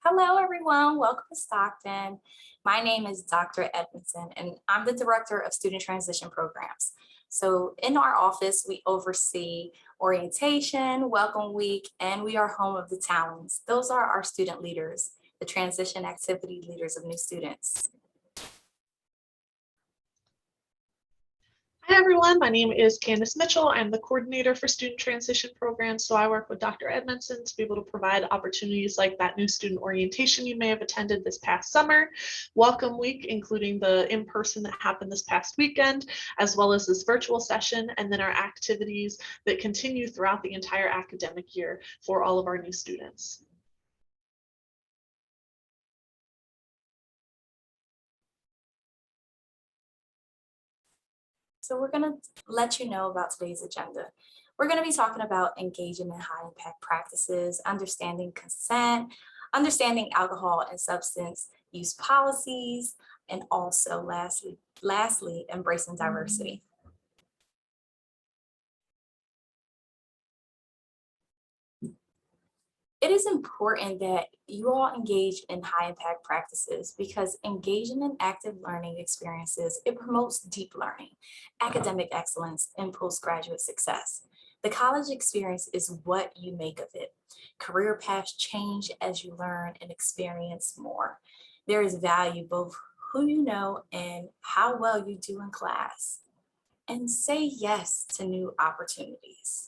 Hello, everyone. Welcome to Stockton. My name is Dr. Edmondson, and I'm the Director of Student Transition Programs. So in our office, we oversee orientation, welcome week, and we are home of the talents. Those are our student leaders, the transition activity leaders of new students. Hi everyone, my name is Candice Mitchell. I'm the coordinator for student transition programs. So I work with Dr. Edmondson to be able to provide opportunities like that new student orientation you may have attended this past summer, welcome week, including the in-person that happened this past weekend, as well as this virtual session, and then our activities that continue throughout the entire academic year for all of our new students. So we're going to let you know about today's agenda. We're going to be talking about engaging in high impact practices, understanding consent, understanding alcohol and substance use policies, and also lastly, embracing diversity. It is important that you all engage in high impact practices because engaging in active learning experiences, it promotes deep learning, academic excellence, and postgraduate success. The college experience is what you make of it. Career paths change as you learn and experience more. There is value both who you know and how well you do in class. And say yes to new opportunities.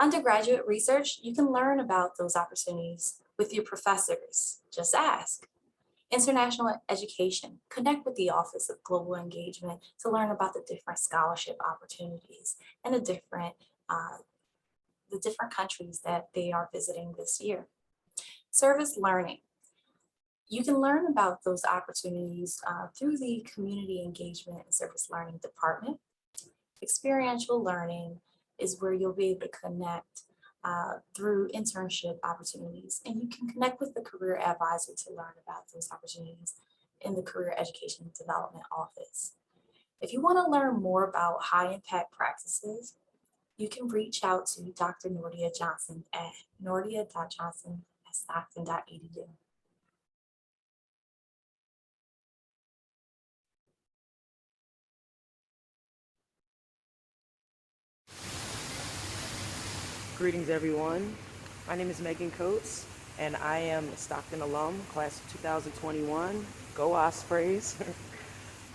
Undergraduate research, you can learn about those opportunities with your professors. Just ask. International education, connect with the Office of Global Engagement to learn about the different scholarship opportunities and the different countries that they are visiting this year. Service learning, you can learn about those opportunities through the Community Engagement and Service Learning Department. Experiential learning is where you'll be able to connect through internship opportunities, and you can connect with the career advisor to learn about those opportunities in the Career Education and Development Office. If you want to learn more about high impact practices, you can reach out to Dr. Nordia Johnson at nordia.johnson@stockton.edu. Greetings, everyone. My name is Megan Coates, and I am a Stockton alum, class of 2021. Go Ospreys.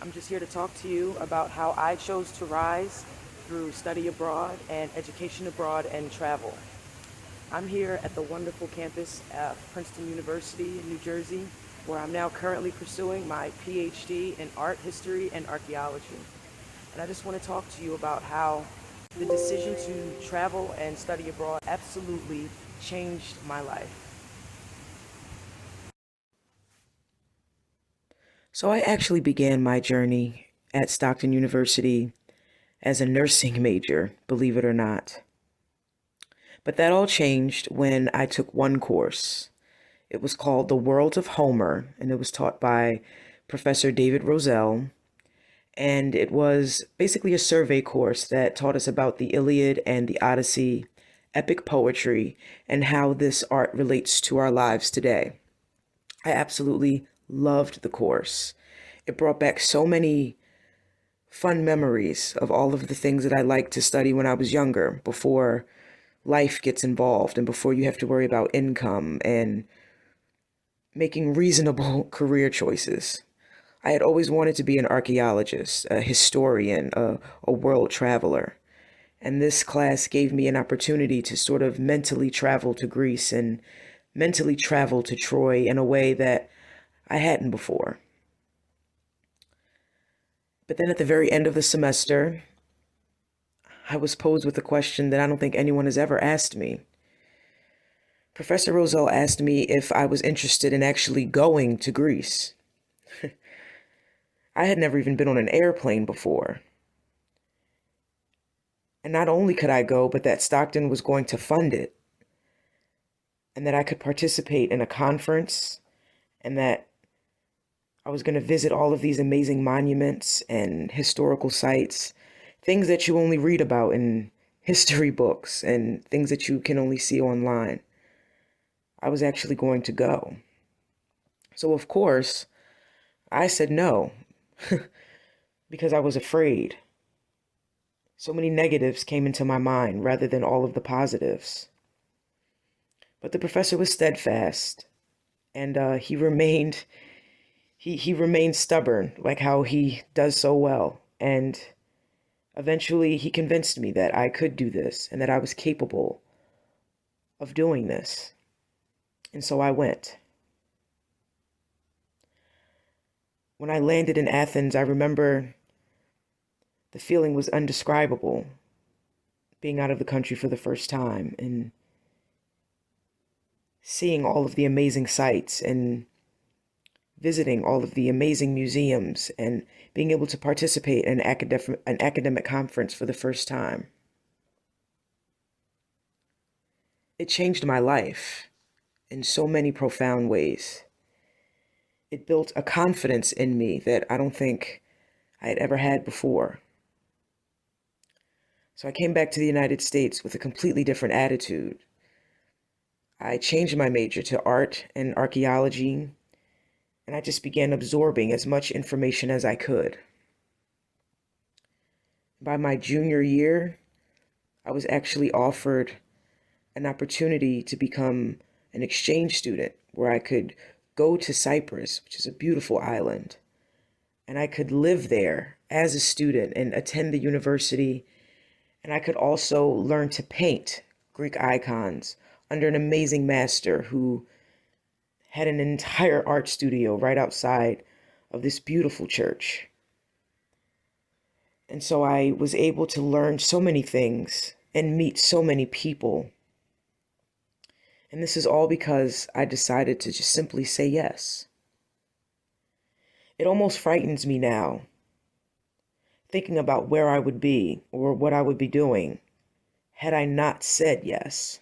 I'm just here to talk to you about how I chose to rise through study abroad and education abroad and travel. I'm here at the wonderful campus at Princeton University in New Jersey, where I'm now currently pursuing my PhD in art history and archaeology. And I just want to talk to you about how the decision to travel and study abroad absolutely changed my life. So I actually began my journey at Stockton University as a nursing major, believe it or not. But that all changed when I took one course. It was called The World of Homer, and it was taught by Professor David Rosell. And it was basically a survey course that taught us about the Iliad and the Odyssey, epic poetry, and how this art relates to our lives today. I absolutely loved the course. It brought back so many fun memories of all of the things that I liked to study when I was younger, before life gets involved and before you have to worry about income and making reasonable career choices. I had always wanted to be an archaeologist, a historian, a world traveler. And this class gave me an opportunity to sort of mentally travel to Greece and mentally travel to Troy in a way that I hadn't before. But then at the very end of the semester, I was posed with a question that I don't think anyone has ever asked me. Professor Rosell asked me if I was interested in actually going to Greece. I had never even been on an airplane before. And not only could I go, but that Stockton was going to fund it, and that I could participate in a conference, and that I was going to visit all of these amazing monuments and historical sites, things that you only read about in history books and things that you can only see online. I was actually going to go. So, of course, I said no because I was afraid. So many negatives came into my mind rather than all of the positives. But the professor was steadfast, and he remained stubborn, like how he does so well. And eventually, he convinced me that I could do this and that I was capable of doing this. And so I went. When I landed in Athens, I remember the feeling was indescribable, being out of the country for the first time and seeing all of the amazing sights and visiting all of the amazing museums and being able to participate in an academic conference for the first time. It changed my life in so many profound ways. It built a confidence in me that I don't think I had ever had before. So I came back to the United States with a completely different attitude. I changed my major to art and archaeology, and I just began absorbing as much information as I could. By my junior year, I was actually offered an opportunity to become an exchange student where I could go to Cyprus, which is a beautiful island, and I could live there as a student and attend the university. And I could also learn to paint Greek icons under an amazing master who had an entire art studio right outside of this beautiful church. And so I was able to learn so many things and meet so many people. And this is all because I decided to just simply say yes. It almost frightens me now, thinking about where I would be or what I would be doing had I not said yes.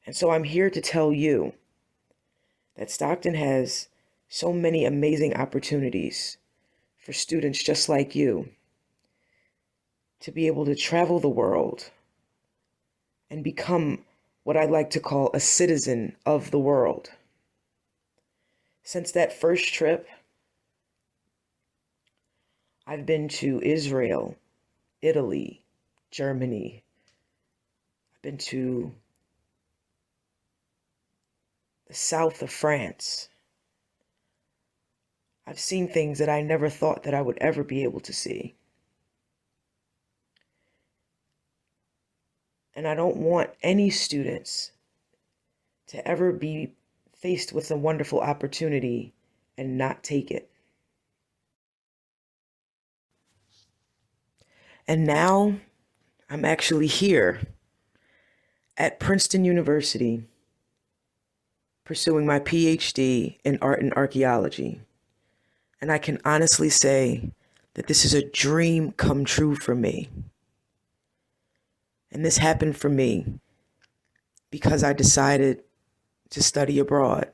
And so I'm here to tell you that Stockton has so many amazing opportunities for students just like you to be able to travel the world and become what I like to call a citizen of the world. Since that first trip, I've been to Israel, Italy, Germany. I've been to the south of France. I've seen things that I never thought that I would ever be able to see. And I don't want any students to ever be faced with a wonderful opportunity and not take it. And now I'm actually here at Princeton University pursuing my PhD in art and archaeology. And I can honestly say that this is a dream come true for me. And this happened for me because I decided to study abroad.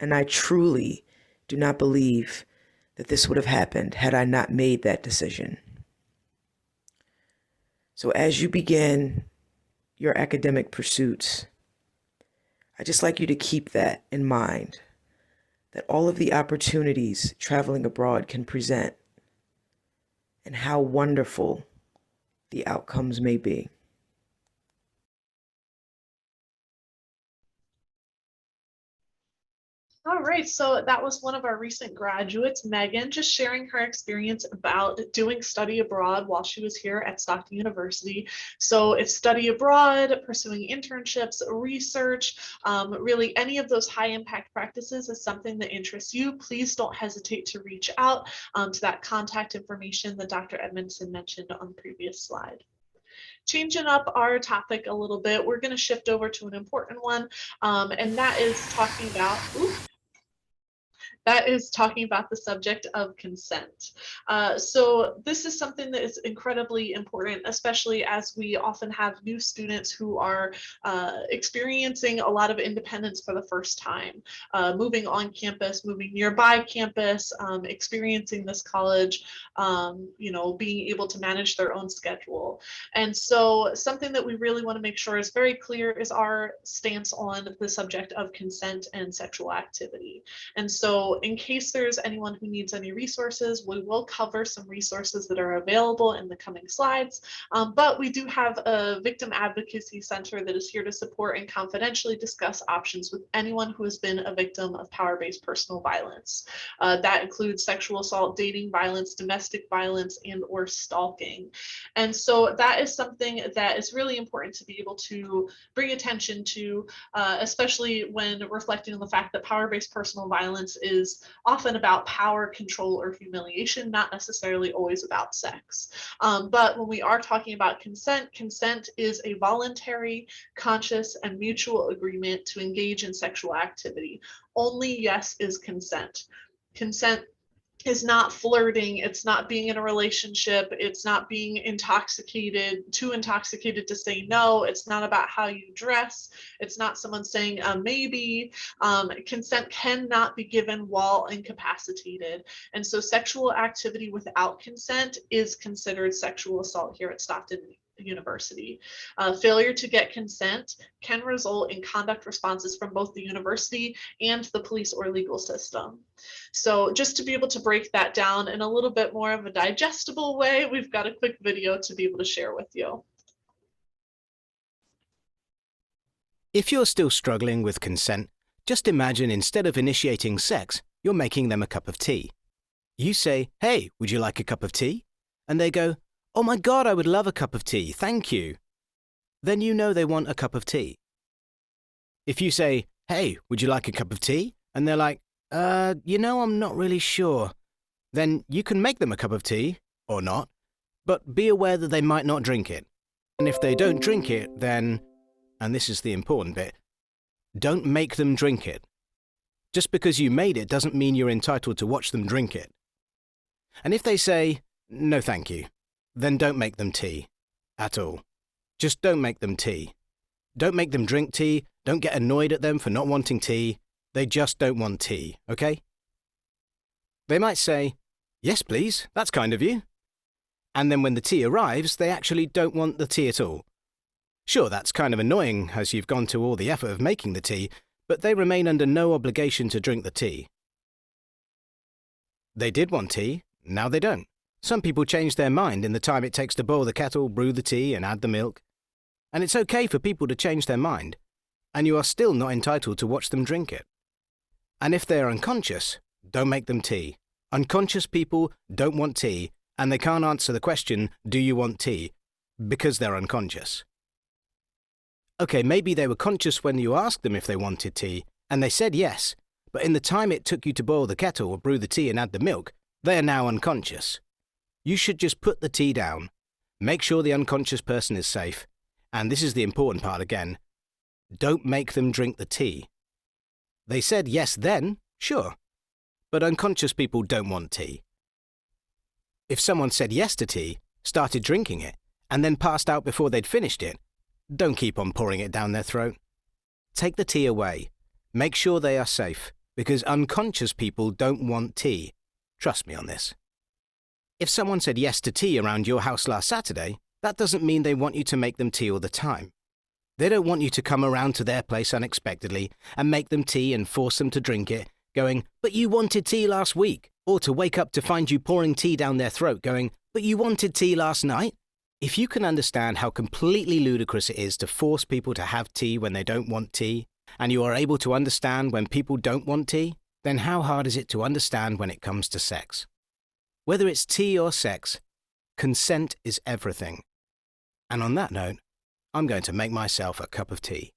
And I truly do not believe that this would have happened had I not made that decision. So as you begin your academic pursuits, I'd just like you to keep that in mind, that all of the opportunities traveling abroad can present and how wonderful the outcomes may be. All right, so that was one of our recent graduates, Megan, just sharing her experience about doing study abroad while she was here at Stockton University. So if study abroad, pursuing internships, research, really any of those high impact practices is something that interests you, please don't hesitate to reach out to that contact information that Dr. Edmondson mentioned on the previous slide. Changing up our topic a little bit, we're going to shift over to an important one, and that is talking about That is talking about the subject of consent. So this is something that is incredibly important, especially as we often have new students who are experiencing a lot of independence for the first time, moving on campus, moving nearby campus, experiencing this college, being able to manage their own schedule. And so something that we really want to make sure is very clear is our stance on the subject of consent and sexual activity. And so in case there's anyone who needs any resources, we will cover some resources that are available in the coming slides. But we do have a victim advocacy center that is here to support and confidentially discuss options with anyone who has been a victim of power-based personal violence. That includes sexual assault, dating violence, domestic violence, and or stalking. And so that is something that is really important to be able to bring attention to, especially when reflecting on the fact that power-based personal violence is often about power, control, or humiliation, not necessarily always about sex. But when we are talking about consent, consent is a voluntary, conscious, and mutual agreement to engage in sexual activity. Only yes is consent. Consent is not flirting, it's not being in a relationship, it's not being intoxicated, too intoxicated to say no, it's not about how you dress, it's not someone saying maybe. Consent cannot be given while incapacitated. And so sexual activity without consent is considered sexual assault here at Stockton University. Failure to get consent can result in conduct responses from both the university and the police or legal system. So just to be able to break that down in a little bit more of a digestible way, we've got a quick video to be able to share with you. If you're still struggling with consent, just imagine instead of initiating sex, you're making them a cup of tea. You say, "Hey, would you like a cup of tea?" And they go, "Oh my God, I would love a cup of tea, thank you." Then you know they want a cup of tea. If you say, "Hey, would you like a cup of tea?" And they're like, I'm not really sure. Then you can make them a cup of tea, or not, but be aware that they might not drink it. And if they don't drink it, then, and this is the important bit, don't make them drink it. Just because you made it doesn't mean you're entitled to watch them drink it. And if they say, "No thank you," then don't make them tea. At all. Just don't make them tea. Don't make them drink tea, don't get annoyed at them for not wanting tea. They just don't want tea, okay? They might say, "Yes please, that's kind of you." And then when the tea arrives, they actually don't want the tea at all. Sure, that's kind of annoying as you've gone to all the effort of making the tea, but they remain under no obligation to drink the tea. They did want tea, now they don't. Some people change their mind in the time it takes to boil the kettle, brew the tea, and add the milk. And it's okay for people to change their mind, and you are still not entitled to watch them drink it. And if they're unconscious, don't make them tea. Unconscious people don't want tea, and they can't answer the question, "Do you want tea?" because they're unconscious. Okay, maybe they were conscious when you asked them if they wanted tea, and they said yes, but in the time it took you to boil the kettle or brew the tea and add the milk, they are now unconscious. You should just put the tea down, make sure the unconscious person is safe, and this is the important part again, don't make them drink the tea. They said yes then, sure, but unconscious people don't want tea. If someone said yes to tea, started drinking it, and then passed out before they'd finished it, don't keep on pouring it down their throat. Take the tea away. Make sure they are safe, because unconscious people don't want tea. Trust me on this. If someone said yes to tea around your house last Saturday, that doesn't mean they want you to make them tea all the time. They don't want you to come around to their place unexpectedly and make them tea and force them to drink it, going, "But you wanted tea last week," or to wake up to find you pouring tea down their throat going, "But you wanted tea last night." If you can understand how completely ludicrous it is to force people to have tea when they don't want tea, and you are able to understand when people don't want tea, then how hard is it to understand when it comes to sex? Whether it's tea or sex, consent is everything. And on that note, I'm going to make myself a cup of tea.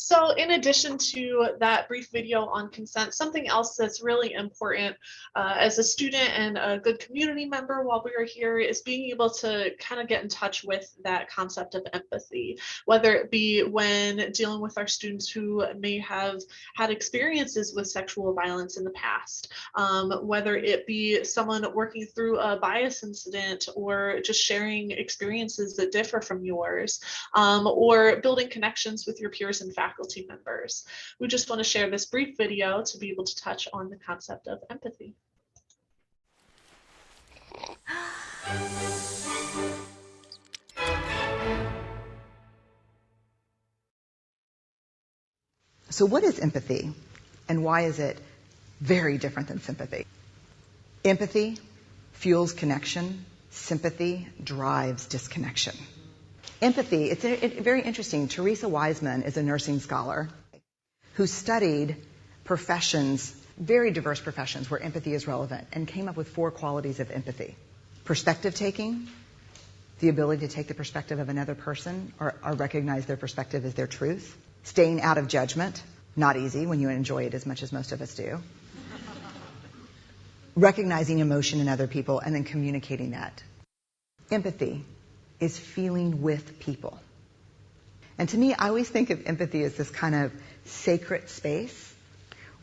So in addition to that brief video on consent, something else that's really important as a student and a good community member while we are here is being able to kind of get in touch with that concept of empathy, whether it be when dealing with our students who may have had experiences with sexual violence in the past, whether it be someone working through a bias incident or just sharing experiences that differ from yours, or building connections with your peers and faculty members. We just want to share this brief video to be able to touch on the concept of empathy. So what is empathy, and why is it very different than sympathy? Empathy fuels connection. Sympathy drives disconnection. Empathy, it's very interesting. Teresa Wiseman is a nursing scholar who studied professions, very diverse professions where empathy is relevant, and came up with 4 qualities of empathy. Perspective taking, the ability to take the perspective of another person or recognize their perspective as their truth. Staying out of judgment, not easy when you enjoy it as much as most of us do. Recognizing emotion in other people and then communicating that. Empathy is feeling with people. And to me, I always think of empathy as this kind of sacred space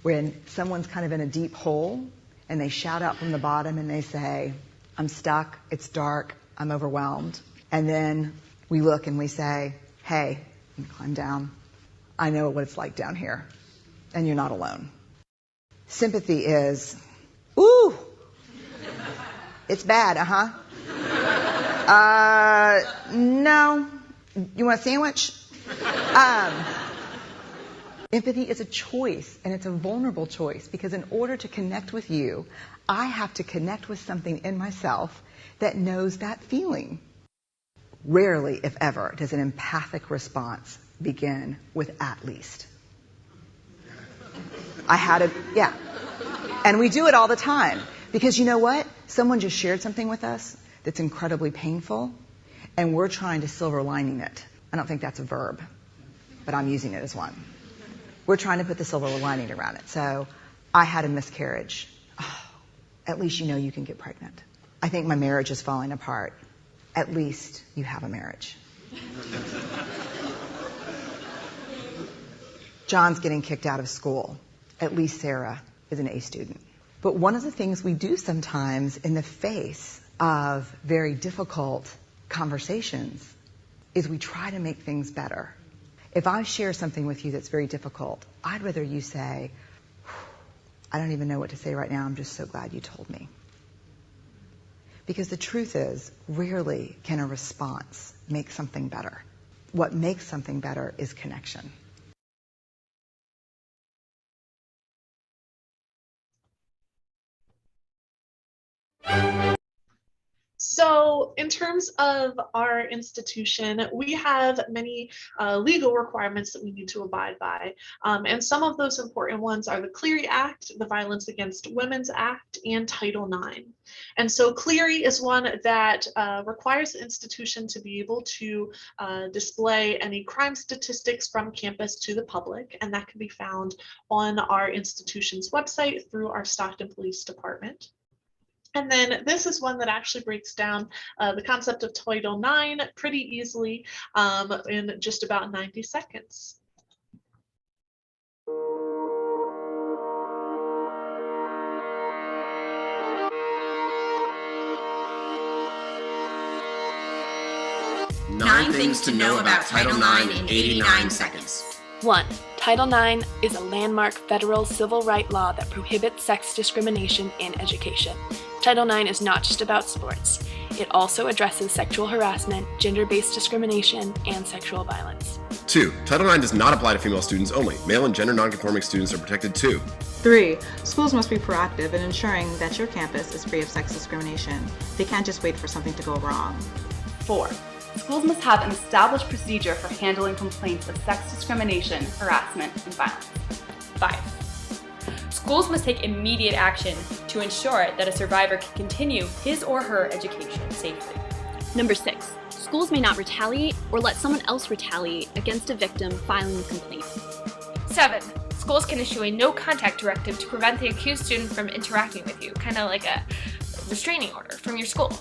when someone's kind of in a deep hole and they shout out from the bottom and they say, I'm stuck, it's dark, I'm overwhelmed. And then we look and we say, hey, you climb down. I know what it's like down here, and you're not alone. Sympathy is, ooh, it's bad, no. You want a sandwich? Empathy is a choice, and it's a vulnerable choice, because in order to connect with you, I have to connect with something in myself that knows that feeling. Rarely, if ever, does an empathic response begin with at least. Yeah. And we do it all the time. Because you know what? Someone just shared something with us that's incredibly painful, and we're trying to silver lining it. I don't think that's a verb, but I'm using it as one. We're trying to put the silver lining around it. So, I had a miscarriage. Oh, at least you know you can get pregnant. I think my marriage is falling apart. At least you have a marriage. John's getting kicked out of school. At least Sarah is an A student. But one of the things we do sometimes in the face of very difficult conversations is we try to make things better. If I share something with you that's very difficult, I'd rather you say, I don't even know what to say right now, I'm just so glad you told me. Because the truth is, rarely can a response make something better. What makes something better is connection. So in terms of our institution, we have many legal requirements that we need to abide by. And some of those important ones are the Clery Act, the Violence Against Women's Act, and Title IX. And so Clery is one that requires the institution to be able to display any crime statistics from campus to the public, and that can be found on our institution's website through our Stockton Police Department. And then this is one that actually breaks down the concept of Title IX pretty easily in just about 90 seconds. Nine things to know about Title IX in 89 seconds. 1. Title IX is a landmark federal civil rights law that prohibits sex discrimination in education. Title IX is not just about sports. It also addresses sexual harassment, gender-based discrimination, and sexual violence. 2. Title IX does not apply to female students only. Male and gender nonconforming students are protected too. 3. Schools must be proactive in ensuring that your campus is free of sex discrimination. They can't just wait for something to go wrong. 4. Schools must have an established procedure for handling complaints of sex discrimination, harassment, and violence. 5. Schools must take immediate action to ensure that a survivor can continue his or her education safely. Number 6. Schools may not retaliate or let someone else retaliate against a victim filing a complaint. 7. Schools can issue a no-contact directive to prevent the accused student from interacting with you, kind of like a restraining order from your school.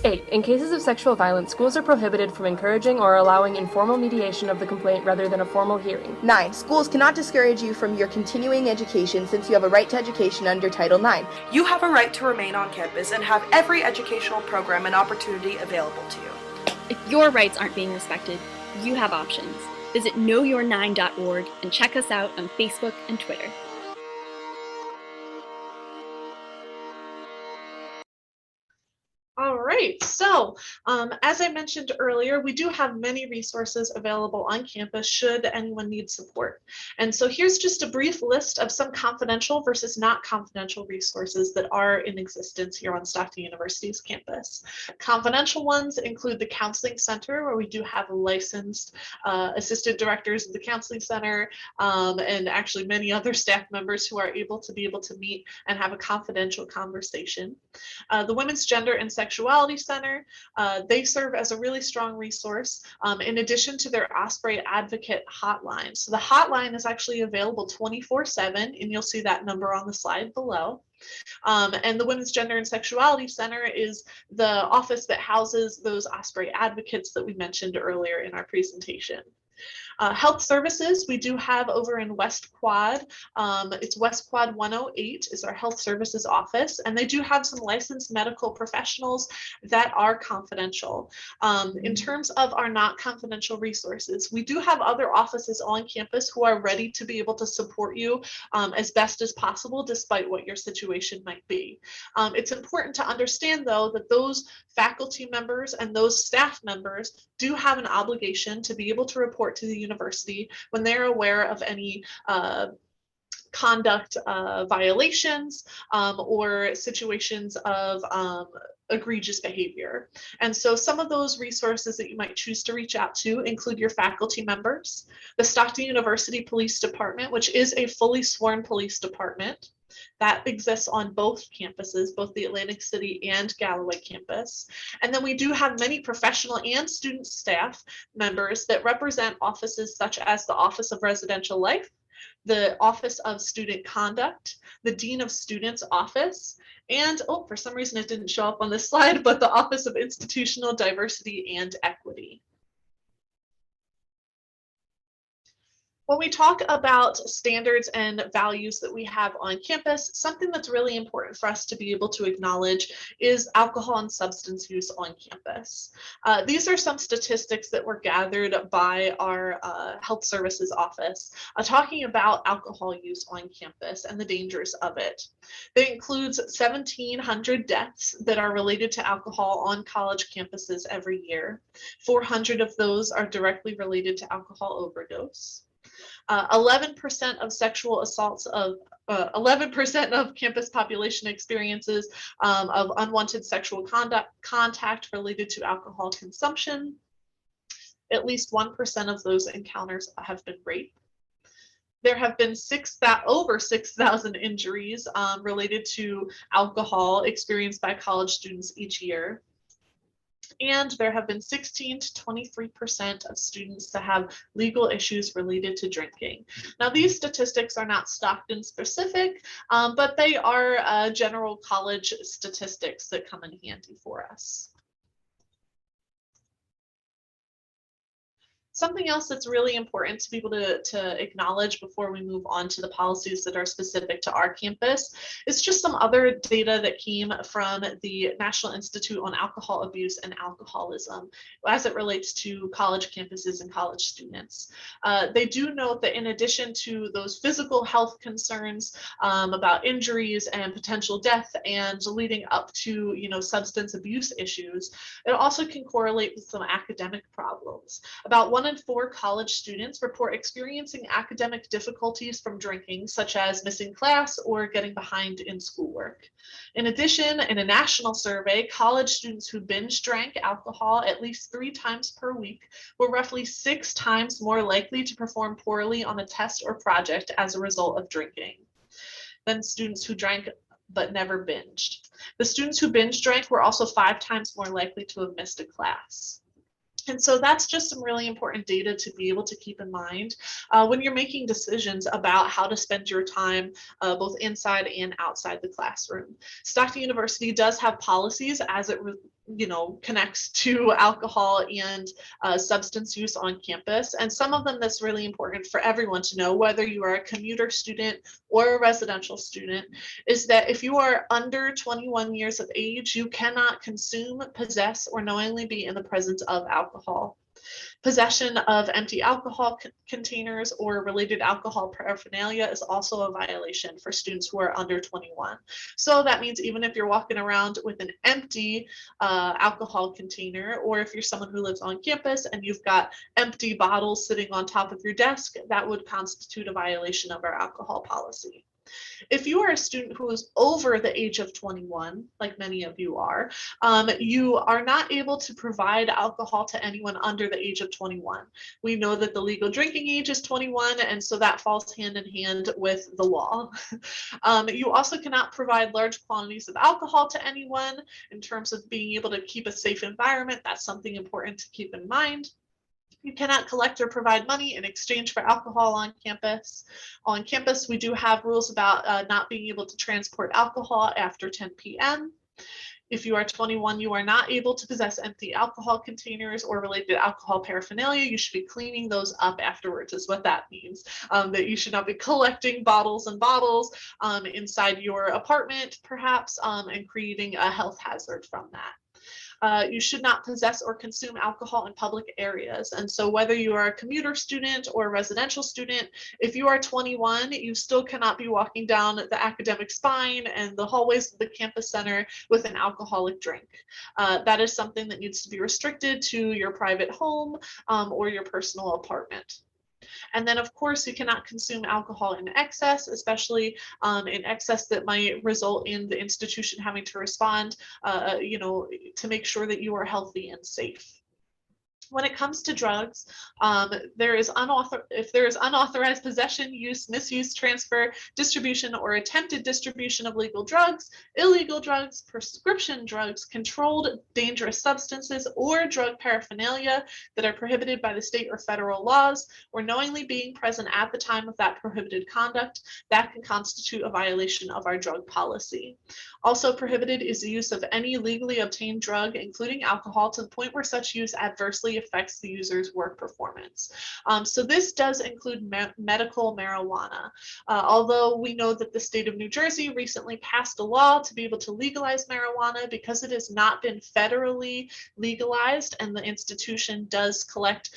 8. In cases of sexual violence, schools are prohibited from encouraging or allowing informal mediation of the complaint rather than a formal hearing. 9. Schools cannot discourage you from your continuing education since you have a right to education under Title IX. You have a right to remain on campus and have every educational program and opportunity available to you. If your rights aren't being respected, you have options. Visit knowyour9.org and check us out on Facebook and Twitter. All right, so as I mentioned earlier, we do have many resources available on campus should anyone need support. And so here's just a brief list of some confidential versus not confidential resources that are in existence here on Stockton University's campus. Confidential ones include the Counseling Center, where we do have licensed assistant directors of the Counseling Center and actually many other staff members who are able to meet and have a confidential conversation. The Women's Gender and Sexuality Center, they serve as a really strong resource in addition to their Osprey Advocate hotline. So the hotline is actually available 24/7, and you'll see that number on the slide below. And the Women's Gender and Sexuality Center is the office that houses those Osprey Advocates that we mentioned earlier in our presentation. Health services, we do have over in West Quad. It's West Quad 108 is our health services office, and they do have some licensed medical professionals that are confidential. In terms of our not confidential resources, we do have other offices on campus who are ready to be able to support you as best as possible, despite what your situation might be. It's important to understand, though, that those faculty members and those staff members do have an obligation to be able to report to the university when they're aware of any conduct violations or situations of egregious behavior. And so some of those resources that you might choose to reach out to include your faculty members, the Stockton University Police Department, which is a fully sworn police department. That exists on both campuses, both the Atlantic City and Galloway campus. And then we do have many professional and student staff members that represent offices such as the Office of Residential Life, the Office of Student Conduct, the Dean of Students Office, and, for some reason it didn't show up on this slide, but the Office of Institutional Diversity and Equity. When we talk about standards and values that we have on campus, something that's really important for us to be able to acknowledge is alcohol and substance use on campus. These are some statistics that were gathered by our health services office talking about alcohol use on campus and the dangers of it. That includes 1,700 deaths that are related to alcohol on college campuses every year. 400 of those are directly related to alcohol overdose. 11% of sexual assaults of 11% of campus population experiences of unwanted sexual contact related to alcohol consumption. At least 1% of those encounters have been rape. There have been over 6,000 injuries related to alcohol experienced by college students each year. And there have been 16 to 23% of students that have legal issues related to drinking. Now, these statistics are not Stockton specific, but they are general college statistics that come in handy for us. Something else that's really important to be able to acknowledge before we move on to the policies that are specific to our campus is just some other data that came from the National Institute on Alcohol Abuse and Alcoholism as it relates to college campuses and college students. They do note that in addition to those physical health concerns about injuries and potential death and leading up to substance abuse issues, it also can correlate with some academic problems. About 1 in 4 college students report experiencing academic difficulties from drinking, such as missing class or getting behind in schoolwork. In addition, in a national survey, college students who binge drank alcohol at least 3 times per week were roughly 6 times more likely to perform poorly on a test or project as a result of drinking than students who drank but never binged. The students who binge drank were also 5 times more likely to have missed a class. And so that's just some really important data to be able to keep in mind when you're making decisions about how to spend your time both inside and outside the classroom. Stockton University does have policies as it connects to alcohol and substance use on campus. And some of them that's really important for everyone to know, whether you are a commuter student or a residential student, is that if you are under 21 years of age, you cannot consume, possess, or knowingly be in the presence of alcohol. Possession of empty alcohol containers or related alcohol paraphernalia is also a violation for students who are under 21. So that means even if you're walking around with an empty alcohol container, or if you're someone who lives on campus and you've got empty bottles sitting on top of your desk, that would constitute a violation of our alcohol policy. If you are a student who is over the age of 21, like many of you are not able to provide alcohol to anyone under the age of 21. We know that the legal drinking age is 21, and so that falls hand in hand with the law. You also cannot provide large quantities of alcohol to anyone in terms of being able to keep a safe environment. That's something important to keep in mind. You cannot collect or provide money in exchange for alcohol on campus. On campus, we do have rules about not being able to transport alcohol after 10 p.m. If you are 21, you are not able to possess empty alcohol containers or related alcohol paraphernalia. You should be cleaning those up afterwards, is what that means. That you should not be collecting bottles and bottles inside your apartment, perhaps, and creating a health hazard from that. You should not possess or consume alcohol in public areas. And so whether you are a commuter student or a residential student, if you are 21, you still cannot be walking down the academic spine and the hallways of the campus center with an alcoholic drink. That is something that needs to be restricted to your private home or your personal apartment. And then, of course, you cannot consume alcohol in excess, especially in excess that might result in the institution having to respond, to make sure that you are healthy and safe. When it comes to drugs, if there is unauthorized possession, use, misuse, transfer, distribution, or attempted distribution of legal drugs, illegal drugs, prescription drugs, controlled dangerous substances, or drug paraphernalia that are prohibited by the state or federal laws, or knowingly being present at the time of that prohibited conduct, that can constitute a violation of our drug policy. Also prohibited is the use of any legally obtained drug, including alcohol, to the point where such use adversely affects the user's work performance. So this does include medical marijuana. Although we know that the state of New Jersey recently passed a law to be able to legalize marijuana, because it has not been federally legalized and the institution does collect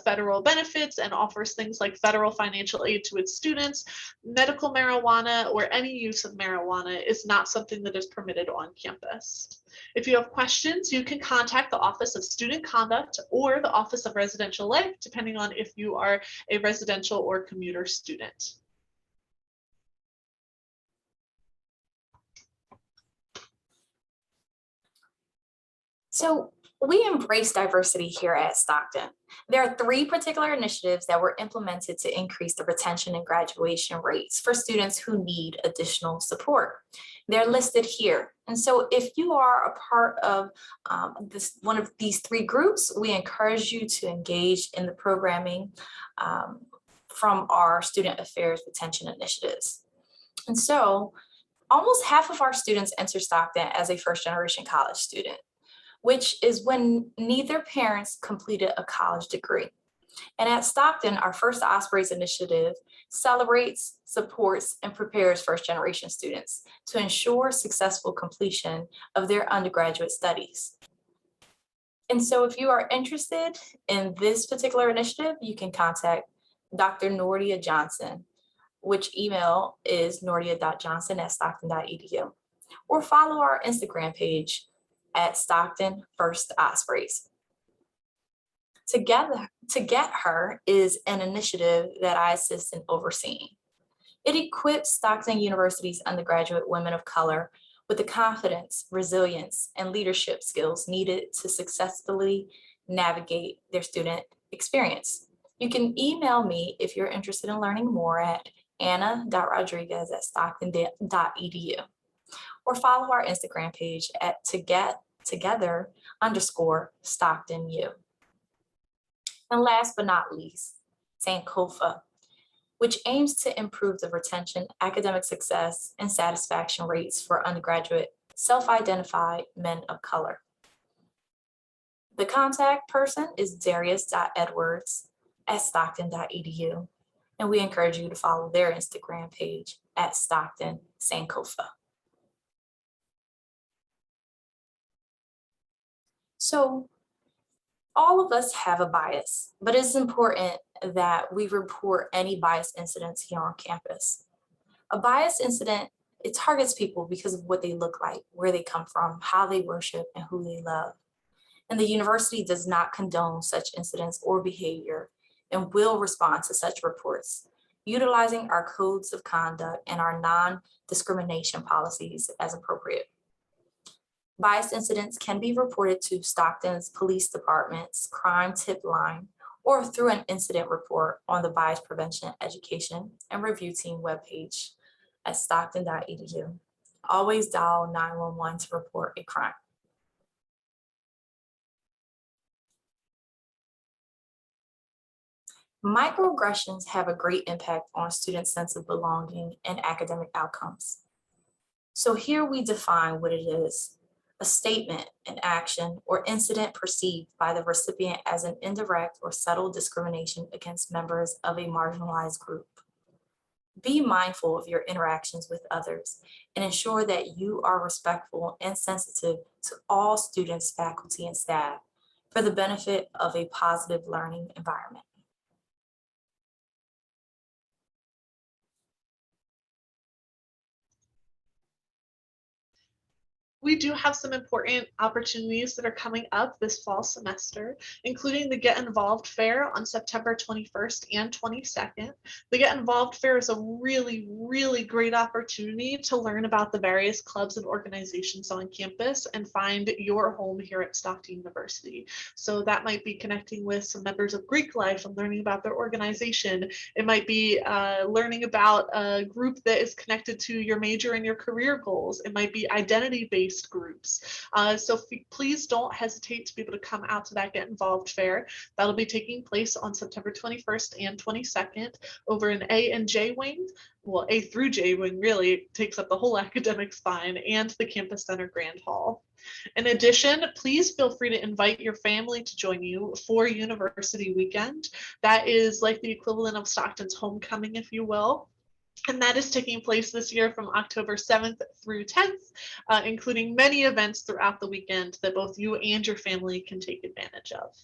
federal benefits and offers things like federal financial aid to its students, medical marijuana or any use of marijuana is not something that is permitted on campus. If you have questions, you can contact the Office of Student Conduct or the Office of Residential Life, depending on if you are a residential or commuter student. So we embrace diversity here at Stockton. There are 3 particular initiatives that were implemented to increase the retention and graduation rates for students who need additional support. They're listed here. And so if you are a part of one of these 3 groups, we encourage you to engage in the programming from our student affairs retention initiatives. And so almost half of our students enter Stockton as a first-generation college student, which is when neither parents completed a college degree. And at Stockton, our First Ospreys initiative celebrates, supports, and prepares first-generation students to ensure successful completion of their undergraduate studies. And so if you are interested in this particular initiative, you can contact Dr. Nordia Johnson, which email is nordia.johnson@stockton.edu, or follow our Instagram page at Stockton First Ospreys. To Get Her is an initiative that I assist in overseeing. It equips Stockton University's undergraduate women of color with the confidence, resilience, and leadership skills needed to successfully navigate their student experience. You can email me if you're interested in learning more at anna.rodriguez@stockton.edu, or follow our Instagram page at together_StocktonU. And last but not least, Sankofa, which aims to improve the retention, academic success, and satisfaction rates for undergraduate self-identified men of color. The contact person is darius.edwards@stockton.edu, and we encourage you to follow their Instagram page @StocktonSankofa. So all of us have a bias, but it's important that we report any bias incidents here on campus. A bias incident, it targets people because of what they look like, where they come from, how they worship, and who they love. And the university does not condone such incidents or behavior and will respond to such reports, utilizing our codes of conduct and our non-discrimination policies as appropriate. Bias incidents can be reported to Stockton's Police Department's crime tip line or through an incident report on the Bias Prevention Education and Review Team webpage at stockton.edu. Always dial 911 to report a crime. Microaggressions have a great impact on students' sense of belonging and academic outcomes. So here we define what it is: a statement, an action, or incident perceived by the recipient as an indirect or subtle discrimination against members of a marginalized group. Be mindful of your interactions with others and ensure that you are respectful and sensitive to all students, faculty, and staff for the benefit of a positive learning environment. We do have some important opportunities that are coming up this fall semester, including the Get Involved Fair on September 21st and 22nd. The Get Involved Fair is a really, really great opportunity to learn about the various clubs and organizations on campus and find your home here at Stockton University. So that might be connecting with some members of Greek life and learning about their organization. It might be learning about a group that is connected to your major and your career goals. It might be identity-based groups. So please don't hesitate to be able to come out to that Get Involved Fair. That'll be taking place on September 21st and 22nd over in A and J wing. Well, A through J wing really takes up the whole academic spine, and the Campus Center Grand Hall. In addition, please feel free to invite your family to join you for University Weekend. That is like the equivalent of Stockton's homecoming, if you will. And that is taking place this year from October 7th through 10th, including many events throughout the weekend that both you and your family can take advantage of.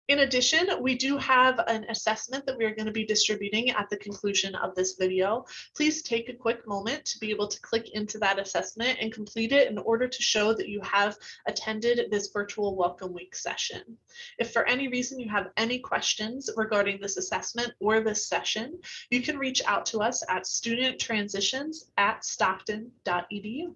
In addition, we do have an assessment that we are going to be distributing at the conclusion of this video. Please take a quick moment to be able to click into that assessment and complete it in order to show that you have attended this virtual Welcome Week session. If for any reason you have any questions regarding this assessment or this session, you can reach out to us at studenttransitions@stockton.edu.